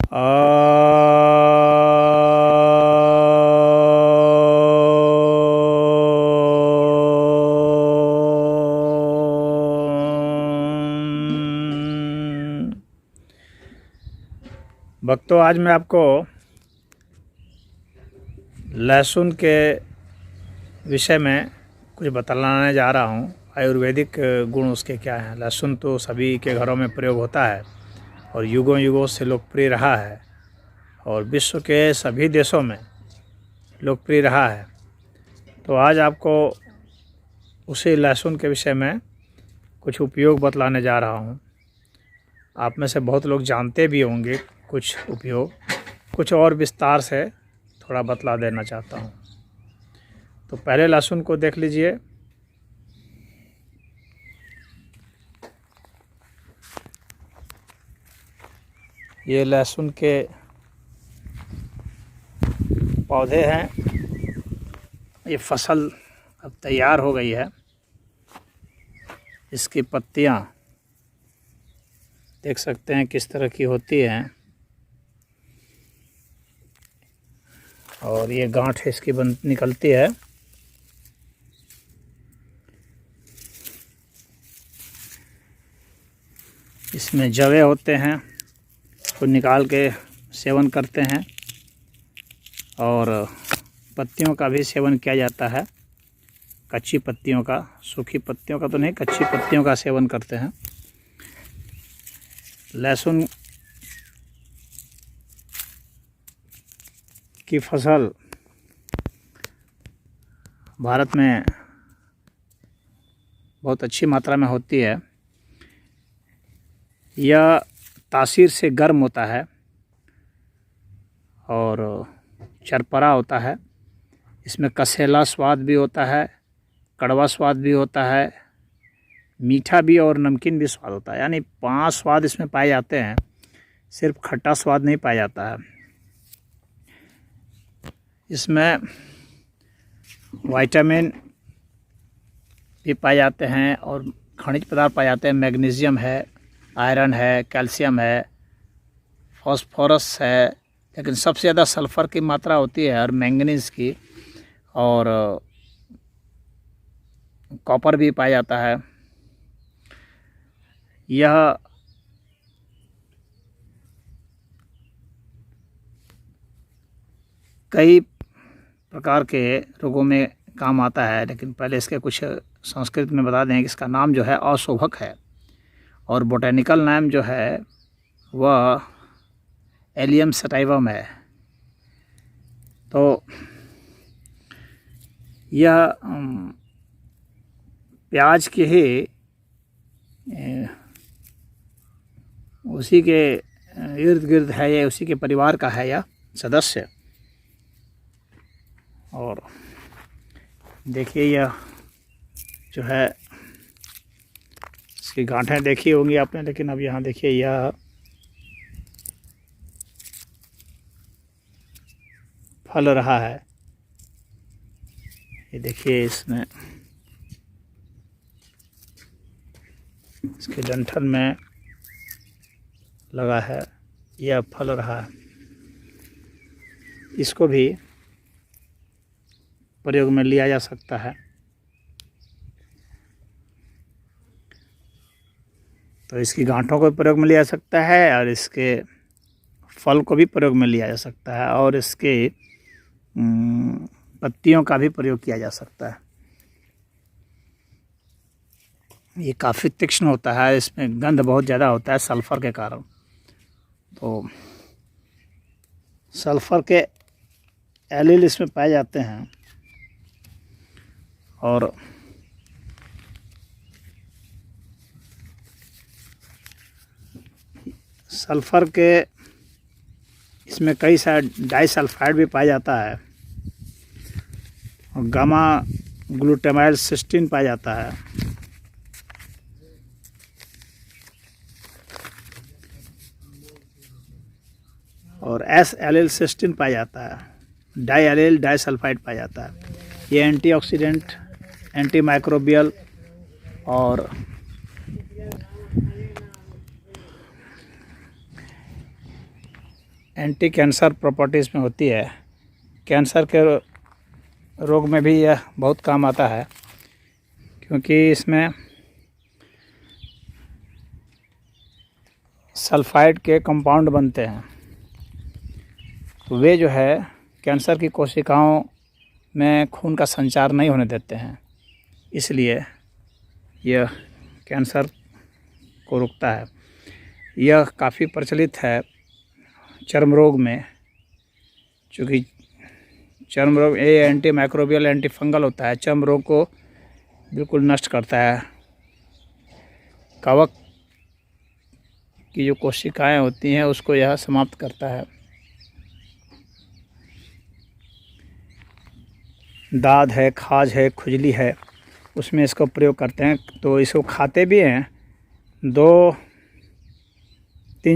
भक्तों, आज मैं आपको लहसुन के विषय में कुछ बतलाने जा रहा हूँ। आयुर्वेदिक गुण उसके क्या हैं। लहसुन तो सभी के घरों में प्रयोग होता है और युगों युगों से लोकप्रिय रहा है और विश्व के सभी देशों में लोकप्रिय रहा है। तो आज आपको उसी लहसुन के विषय में कुछ उपयोग बतलाने जा रहा हूँ। आप में से बहुत लोग जानते भी होंगे कुछ उपयोग, कुछ और विस्तार से थोड़ा बतला देना चाहता हूँ। तो पहले लहसुन को देख लीजिए। ये लहसुन के पौधे हैं। ये फसल अब तैयार हो गई है। इसकी पत्तियाँ देख सकते हैं किस तरह की होती हैं और ये गांठ इसकी निकलती है। इसमें जवे होते हैं, उसको निकाल के सेवन करते हैं और पत्तियों का भी सेवन किया जाता है। कच्ची पत्तियों का, सूखी पत्तियों का तो नहीं, कच्ची पत्तियों का सेवन करते हैं। लहसुन की फसल भारत में बहुत अच्छी मात्रा में होती है। यह तासीर से गर्म होता है और चरपरा होता है। इसमें कसेला स्वाद भी होता है, कड़वा स्वाद भी होता है, मीठा भी और नमकीन भी स्वाद होता है। यानी 5 स्वाद इसमें पाए जाते हैं, सिर्फ खट्टा स्वाद नहीं पाया जाता है। इसमें विटामिन भी पाए जाते हैं और खनिज पदार्थ पाए जाते हैं। मैग्नीशियम है, आयरन है, कैल्शियम है, फास्फोरस है, लेकिन सबसे ज़्यादा सल्फ़र की मात्रा होती है और मैंगनीज़ की, और कॉपर भी पाया जाता है। यह कई प्रकार के रोगों में काम आता है, लेकिन पहले इसके कुछ संस्कृत में बता दें कि इसका नाम जो है अशोभक है और बोटेनिकल नाम जो है वह एलियम सटाइवम है। तो यह प्याज के ही उसी के इर्द गिर्द है, ये उसी के परिवार का है यह सदस्य। और देखिए यह जो है, इसकी गांठें देखी होंगी आपने, लेकिन अब यहाँ देखिए यह फल रहा है। ये देखिए इसमें इसके डंठल में लगा है, यह फल रहा है। इसको भी प्रयोग में लिया जा सकता है। तो इसकी गांठों को प्रयोग में लिया जा सकता है और इसके फल को भी प्रयोग में लिया जा सकता है और इसके पत्तियों का भी प्रयोग किया जा सकता है। ये काफ़ी तीक्ष्ण होता है, इसमें गंध बहुत ज़्यादा होता है सल्फ़र के कारण। तो सल्फ़र के एलील इसमें पाए जाते हैं और सल्फ़र के इसमें कई सारे डाइसल्फाइड भी पाया जाता है और गामा ग्लूटामाइल सिस्टीन पाया जाता है। और एस एलिल सिस्टीन पाया जाता है। डाई एलिल डाइसल्फाइड पाया जाता है। ये एंटीऑक्सीडेंट, एंटी माइक्रोबियल और एंटी कैंसर प्रॉपर्टीज़ में होती है। कैंसर के रोग में भी यह बहुत काम आता है, क्योंकि इसमें सल्फाइड के कंपाउंड बनते हैं, तो वे जो है कैंसर की कोशिकाओं में खून का संचार नहीं होने देते हैं, इसलिए यह कैंसर को रोकता है। यह काफ़ी प्रचलित है चर्म रोग में, चूँकि चर्म रोग ये एंटी माइक्रोबियल एंटी फंगल होता है, चर्म रोग को बिल्कुल नष्ट करता है। कवक की जो कोशिकाएं होती हैं उसको यह समाप्त करता है। दाद है, खाज है, खुजली है, उसमें इसको प्रयोग करते हैं। तो इसको खाते भी हैं, 2-3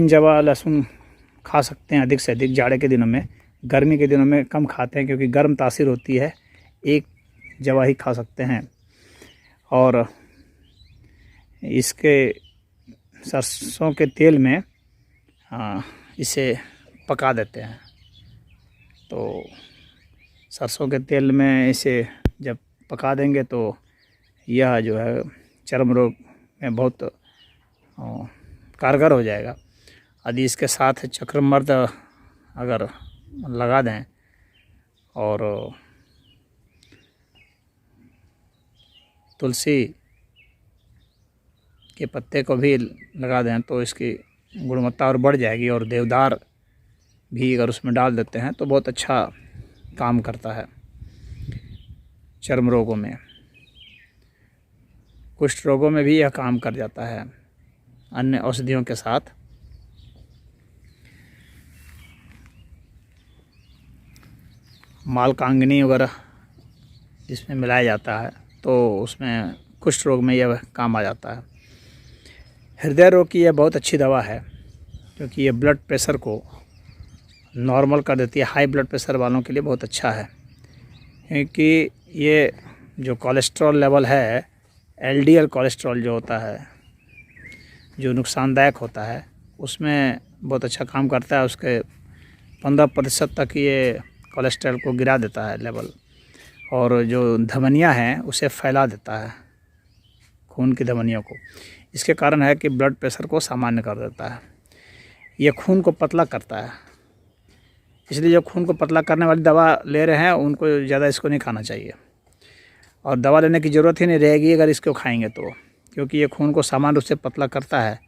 जवा लहसुन खा सकते हैं अधिक से अधिक जाड़े के दिनों में। गर्मी के दिनों में कम खाते हैं क्योंकि गर्म तासीर होती है, 1 जवा ही खा सकते हैं। और इसके सरसों के तेल में इसे पका देते हैं। तो सरसों के तेल में इसे जब पका देंगे तो यह जो है चर्म रोग में बहुत कारगर हो जाएगा। यदि इसके साथ चक्रमर्द अगर लगा दें और तुलसी के पत्ते को भी लगा दें तो इसकी गुणवत्ता और बढ़ जाएगी। और देवदार भी अगर उसमें डाल देते हैं तो बहुत अच्छा काम करता है चर्म रोगों में। कुष्ठ रोगों में भी यह काम कर जाता है अन्य औषधियों के साथ। मालकांगनी वगैरह इसमें मिलाया जाता है तो उसमें कुष्ठ रोग में यह काम आ जाता है। हृदय रोग की यह बहुत अच्छी दवा है, क्योंकि ये ब्लड प्रेशर को नॉर्मल कर देती है। हाई ब्लड प्रेशर वालों के लिए बहुत अच्छा है, क्योंकि ये जो कोलेस्ट्रॉल लेवल है, एलडीएल कोलेस्ट्रॉल जो होता है, जो नुकसानदायक होता है, उसमें बहुत अच्छा काम करता है। उसके 15% तक ये कोलेस्ट्रॉल को गिरा देता है लेवल, और जो धमनियां हैं उसे फैला देता है, खून की धमनियों को। इसके कारण है कि ब्लड प्रेशर को सामान्य कर देता है। ये खून को पतला करता है, इसलिए जो खून को पतला करने वाली दवा ले रहे हैं उनको ज़्यादा इसको नहीं खाना चाहिए, और दवा लेने की ज़रूरत ही नहीं रहेगी अगर इसको खाएंगे तो, क्योंकि ये खून को सामान्य रूप से पतला करता है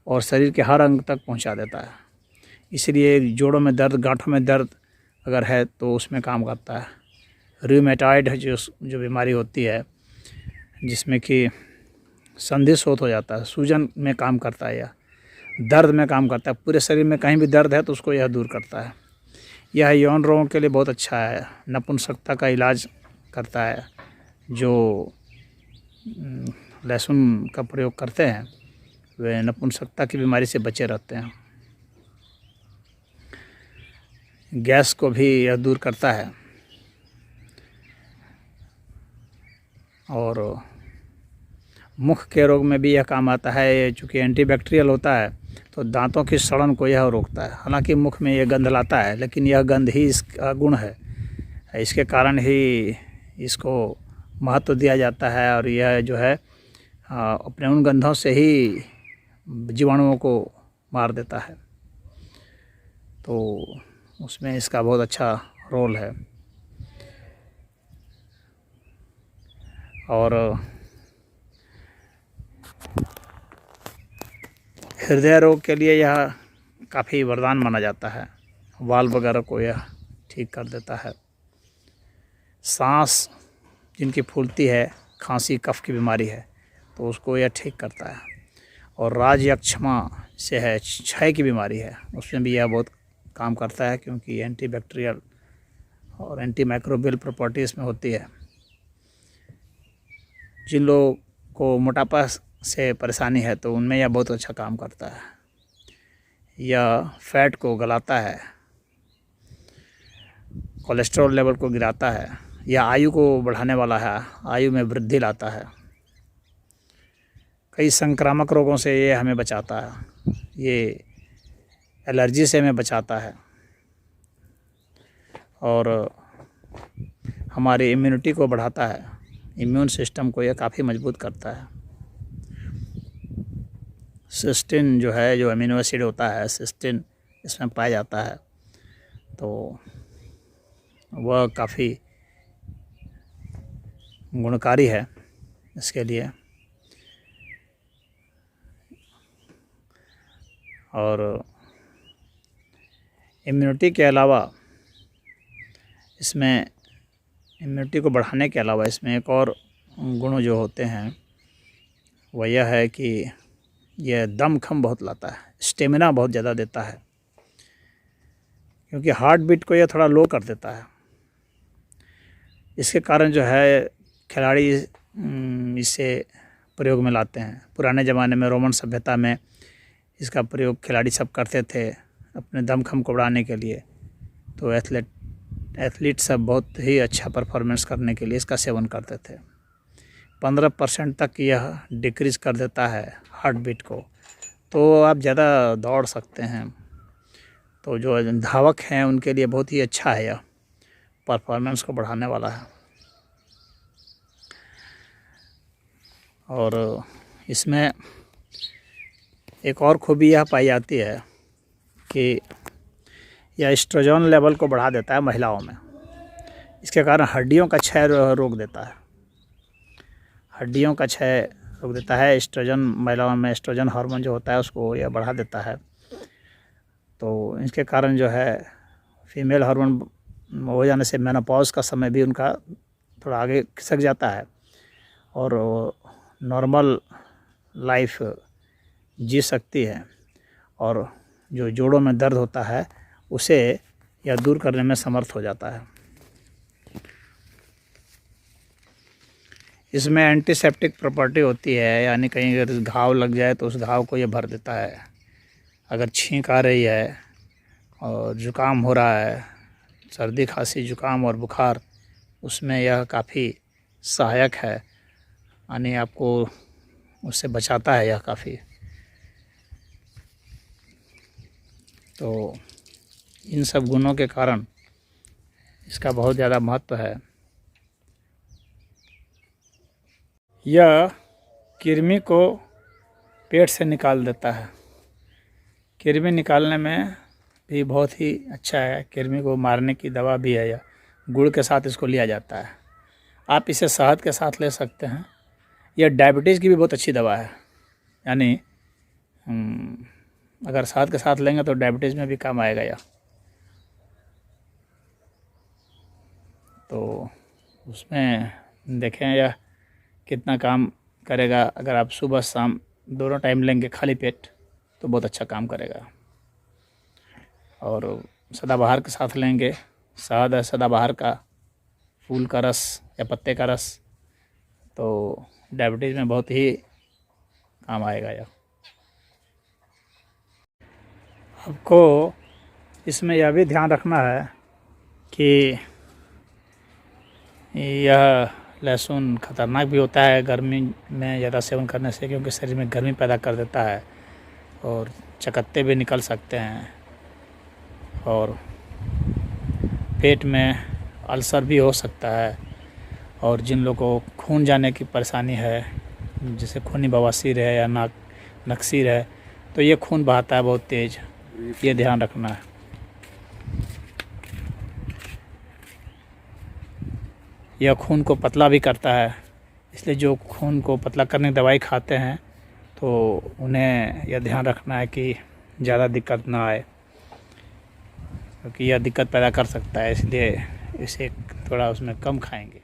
और शरीर के हर अंग तक पहुंचा देता है। इसलिए जोड़ों में दर्द, गांठों में दर्द अगर है तो उसमें काम करता है। रूमेटॉइड जो बीमारी होती है, जिसमें कि संधि शोथ हो जाता है, सूजन में काम करता है, या दर्द में काम करता है। पूरे शरीर में कहीं भी दर्द है तो उसको यह दूर करता है। यह यौन रोगों के लिए बहुत अच्छा है। नपुंसकता का इलाज करता है। जो लहसुन का प्रयोग करते हैं वे नपुंसकता की बीमारी से बचे रहते हैं। गैस को भी यह दूर करता है। और मुख के रोग में भी यह काम आता है। चूँकि एंटीबैक्टीरियल होता है तो दांतों की सड़न को यह रोकता है। हालांकि मुख में यह गंध लाता है, लेकिन यह गंध ही इसका गुण है। इसके कारण ही इसको महत्व दिया जाता है, और यह जो है अपने उन गंधों से ही जीवाणुओं को मार देता है। तो उसमें इसका बहुत अच्छा रोल है। और हृदय रोग के लिए यह काफ़ी वरदान माना जाता है। वाल्व वगैरह को यह ठीक कर देता है। सांस जिनकी फूलती है, खांसी कफ की बीमारी है, तो उसको यह ठीक करता है। और राज यक्षमा से है, क्षय की बीमारी है, उसमें भी यह बहुत काम करता है, क्योंकि एंटीबैक्टीरियल और एंटी माइक्रोबियल प्रॉपर्टीज़ में होती है। जिन लोगों को मोटापा से परेशानी है तो उनमें यह बहुत अच्छा काम करता है। यह फैट को गलाता है, कोलेस्ट्रॉल लेवल को गिराता है। यह आयु को बढ़ाने वाला है, आयु में वृद्धि लाता है। कई संक्रामक रोगों से ये हमें बचाता है। ये एलर्जी से हमें बचाता है। और हमारी इम्यूनिटी को बढ़ाता है, इम्यून सिस्टम को यह काफ़ी मजबूत करता है। सिस्टीन जो है, जो अमीनो एसिड होता है, सिस्टीन इसमें पाया जाता है, तो वह काफ़ी गुणकारी है इसके लिए। और इम्यूनिटी के अलावा इसमें, इम्यूनिटी को बढ़ाने के अलावा इसमें एक और गुण जो होते हैं वह यह है कि यह दमखम बहुत लाता है, स्टेमिना बहुत ज़्यादा देता है, क्योंकि हार्ट बीट को यह थोड़ा लो कर देता है। इसके कारण जो है खिलाड़ी इसे प्रयोग में लाते हैं। पुराने ज़माने में रोमन सभ्यता में इसका प्रयोग खिलाड़ी सब करते थे अपने दमखम को बढ़ाने के लिए। तो एथलीट सब बहुत ही अच्छा परफॉर्मेंस करने के लिए इसका सेवन करते थे। 15% तक यह डिक्रीज़ कर देता है हार्ट बीट को, तो आप ज़्यादा दौड़ सकते हैं। तो जो धावक हैं उनके लिए बहुत ही अच्छा है, यह परफॉर्मेंस को बढ़ाने वाला है। और इसमें एक और खूबी यह पाई जाती है कि यह एस्ट्रोजन लेवल को बढ़ा देता है महिलाओं में। इसके कारण हड्डियों का क्षय रोक देता है, हड्डियों का क्षय रोक देता है। एस्ट्रोजन, महिलाओं में एस्ट्रोजन हार्मोन जो होता है उसको यह बढ़ा देता है। तो इसके कारण जो है फीमेल हार्मोन हो जाने से मेनोपॉज का समय भी उनका थोड़ा आगे खिसक जाता है और नॉर्मल लाइफ जी सकती है। और जो जोड़ों में दर्द होता है उसे यह दूर करने में समर्थ हो जाता है। इसमें एंटीसेप्टिक प्रॉपर्टी होती है, यानी कहीं अगर घाव लग जाए तो उस घाव को यह भर देता है। अगर छींक आ रही है और ज़ुकाम हो रहा है, सर्दी खांसी ज़ुकाम और बुखार, उसमें यह काफ़ी सहायक है, यानी आपको उससे बचाता है यह काफ़ी। तो इन सब गुणों के कारण इसका बहुत ज़्यादा महत्व है। यह कृमि को पेट से निकाल देता है। कृमि निकालने में भी बहुत ही अच्छा है। कृमि को मारने की दवा भी है यह। गुड़ के साथ इसको लिया जाता है। आप इसे शहद के साथ ले सकते हैं। यह डायबिटीज़ की भी बहुत अच्छी दवा है, यानी अगर शहद के साथ लेंगे तो डायबिटीज़ में भी काम आएगा यह। तो उसमें देखें यह कितना काम करेगा। अगर आप सुबह शाम दोनों टाइम लेंगे खाली पेट तो बहुत अच्छा काम करेगा। और सदाबहार के साथ लेंगे, शहद है सदाबहार का, फूल का रस या पत्ते का रस, तो डायबिटीज़ में बहुत ही काम आएगा यह। आपको इसमें यह भी ध्यान रखना है कि यह लहसुन ख़तरनाक भी होता है गर्मी में ज़्यादा सेवन करने से, क्योंकि शरीर में गर्मी पैदा कर देता है और चकत्ते भी निकल सकते हैं और पेट में अल्सर भी हो सकता है। और जिन लोगों को खून जाने की परेशानी है, जैसे खूनी बवासीर है या नक्सीर है, तो ये खून बहाता है बहुत तेज़, ये ध्यान रखना है। यह खून को पतला भी करता है, इसलिए जो खून को पतला करने की दवाई खाते हैं तो उन्हें यह ध्यान रखना है कि ज़्यादा दिक्कत ना आए, क्योंकि यह दिक्कत पैदा कर सकता है, इसलिए इसे थोड़ा उसमें कम खाएंगे।